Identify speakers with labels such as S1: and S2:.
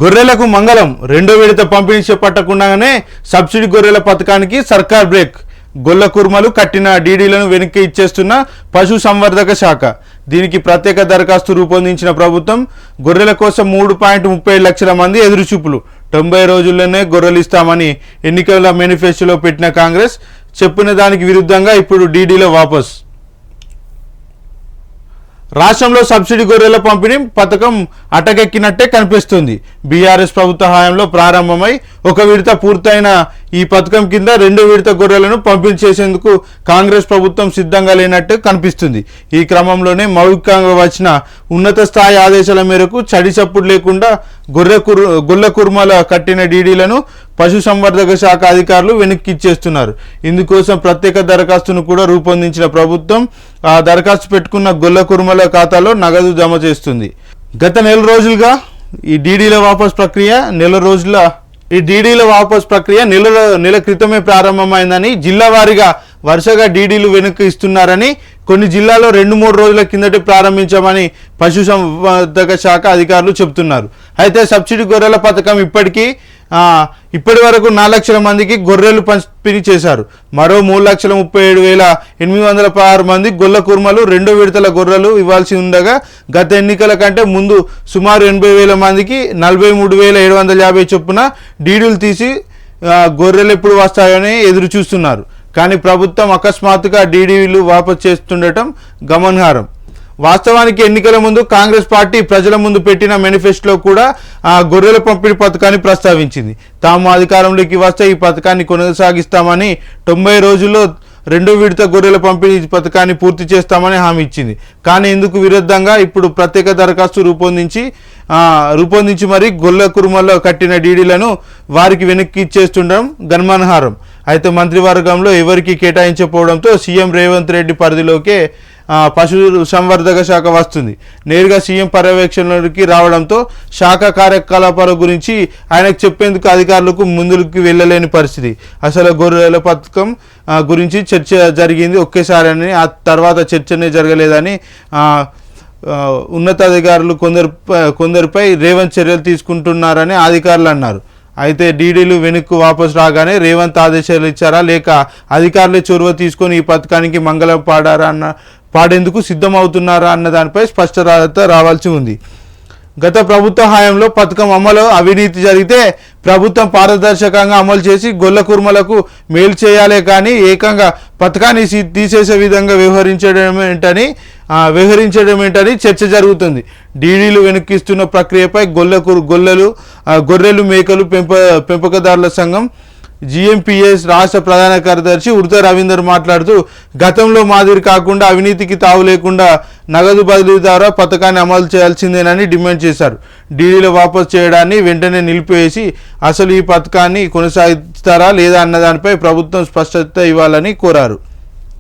S1: గొర్రెలకు మంగళం రెండో విడత పంపిణీ చేపట్టకుండానే సబ్సిడీ గొర్రెల పథకానికి సర్కార్ బ్రేక్. గొల్ల కుర్మలు కట్టిన డీడీలను వెనక్కి ఇచ్చేస్తున్న పశు సంవర్ధక శాఖ. దీనికి ప్రత్యేక దరఖాస్తు రూపొందించిన ప్రభుత్వం గొర్రెల కోసం 3.37 లక్షల మంది ఎదురుచూపులు. 90 రోజుల్లోనే గొర్రెలు ఇస్తామని ఎన్నికల మేనిఫెస్టోలో పెట్టిన కాంగ్రెస్ చెప్పిన దానికి విరుద్ధంగా ఇప్పుడు డీడీలో వాపస్. రాష్ట్రంలో సబ్సిడీ గొర్రెల పంపిణీ పథకం అటకెక్కినట్టే కనిపిస్తుంది. బీఆర్ఎస్ ప్రభుత్వ హయాంలో ప్రారంభమై ఒక విడత పూర్తయిన ఈ పథకం కింద రెండో విడత గొర్రెలను పంపిణీ చేసేందుకు కాంగ్రెస్ ప్రభుత్వం సిద్ధంగా లేనట్టు కనిపిస్తుంది. ఈ క్రమంలోనే మౌలికంగా వచ్చిన ఉన్నత స్థాయి ఆదేశాల మేరకు చడిచప్పుడు లేకుండా గొల్ల కుర్మల కట్టిన డీడీలను పశుసంవర్ధక శాఖ అధికారులు వెనక్కిచ్చేస్తున్నారు. ఇందుకోసం ప్రత్యేక దరఖాస్తును కూడా రూపొందించిన ప్రభుత్వం ఆ దరఖాస్తు పెట్టుకున్న గొల్ల కుర్మల ఖాతాలో నగదు జమ చేస్తుంది. గత నెల రోజులుగా ఈ డీడీల వాపస్ ప్రక్రియ నెల క్రితమే ప్రారంభమైందని, జిల్లా వారీగా వరుసగా డీడీలు వెనక్కి ఇస్తున్నారని, కొన్ని జిల్లాల్లో 2-3 రోజుల కిందటే ప్రారంభించామని పశుసంవర్ధక శాఖ అధికారులు చెబుతున్నారు. అయితే సబ్సిడీ గొర్రెల పథకం ఇప్పటి వరకు 4 లక్షల మందికి గొర్రెలు పంపిణీ చేశారు. మరో 3,37,816 మంది గొల్ల కుర్మలు రెండో విడతల గొర్రెలు ఇవ్వాల్సి ఉండగా, గత ఎన్నికల కంటే ముందు సుమారు 80,000 మందికి 43,750 చొప్పున డీడీలు తీసి గొర్రెలు ఎప్పుడు వస్తాయని ఎదురు చూస్తున్నారు. కానీ ప్రభుత్వం అకస్మాత్తుగా డీడీలు వాపసు చేస్తుండటం గమనార్హం. వాస్తవానికి ఎన్నికల ముందు కాంగ్రెస్ పార్టీ ప్రజల ముందు పెట్టిన మేనిఫెస్టోలో కూడా గొర్రెల పంపిణీ పథకాన్ని ప్రస్తావించింది. తాము అధికారంలోకి వస్తే ఈ పథకాన్ని కొనసాగిస్తామని, 90 రోజుల్లో రెండో విడత గొర్రెల పంపిణీ పథకాన్ని పూర్తి చేస్తామని హామీ ఇచ్చింది. కానీ ఇందుకు విరుద్ధంగా ఇప్పుడు ప్రత్యేక దరఖాస్తు రూపొందించి మరీ గొల్ల కుర్మల్లో కట్టిన డీడీలను వారికి వెనక్కి ఇచ్చేస్తుండడం గమనార్హం. అయితే మంత్రివర్గంలో ఎవరికి కేటాయించకపోవడంతో సీఎం రేవంత్ రెడ్డి పరిధిలోకే పశు సంవర్ధక శాఖ వస్తుంది. నేరుగా సీఎం పర్యవేక్షణలోకి రావడంతో శాఖ కార్యకలాపాల గురించి ఆయనకు చెప్పేందుకు అధికారులకు ముందుకు వెళ్ళలేని పరిస్థితి. అసలు గొర్రెల పథకం గురించి చర్చ జరిగింది ఒకేసారి, ఆ తర్వాత చర్చనే జరగలేదని ఉన్నతాధికారులు కొందరిపై రేవంత్ చర్యలు తీసుకుంటున్నారని అధికారులు అన్నారు. అయితే డీడీలు వెనక్కు వాపసు రాగానే రేవంత్ ఆదేశాలు ఇచ్చారా, లేక అధికారులే చొరవ తీసుకొని ఈ పథకానికి మంగళం పాడేందుకు సిద్ధమవుతున్నారా అన్న దానిపై స్పష్టత రావాల్సి ఉంది. గత ప్రభుత్వ హయాంలో పథకం అమలు అవినీతి జరిగితే ప్రభుత్వం పారదర్శకంగా అమలు చేసి గొల్ల కుర్మలకు మేలు చేయాలే కానీ ఏకంగా పథకాన్ని తీసేసే విధంగా వ్యవహరించడం ఏంటని చర్చ జరుగుతుంది. డీడీలు వెనక్కిస్తున్న ప్రక్రియపై గొర్రెలు మేకలు పెంపకదారుల సంఘం జీఎంపీఎస్ రాష్ట్ర ప్రధాన కార్యదర్శి ఉడత రవీందర్ మాట్లాడుతూ, గతంలో మాదిరి కాకుండా అవినీతికి తావు లేకుండా నగదు బదిలీ ద్వారా పథకాన్ని అమలు చేయాల్సిందేనని డిమాండ్ చేశారు. డీడీలు వాపసు చేయడాన్ని వెంటనే నిలిపివేసి అసలు ఈ పథకాన్ని కొనసాగిస్తారా లేదా అన్నదానిపై ప్రభుత్వం స్పష్టత ఇవ్వాలని కోరారు.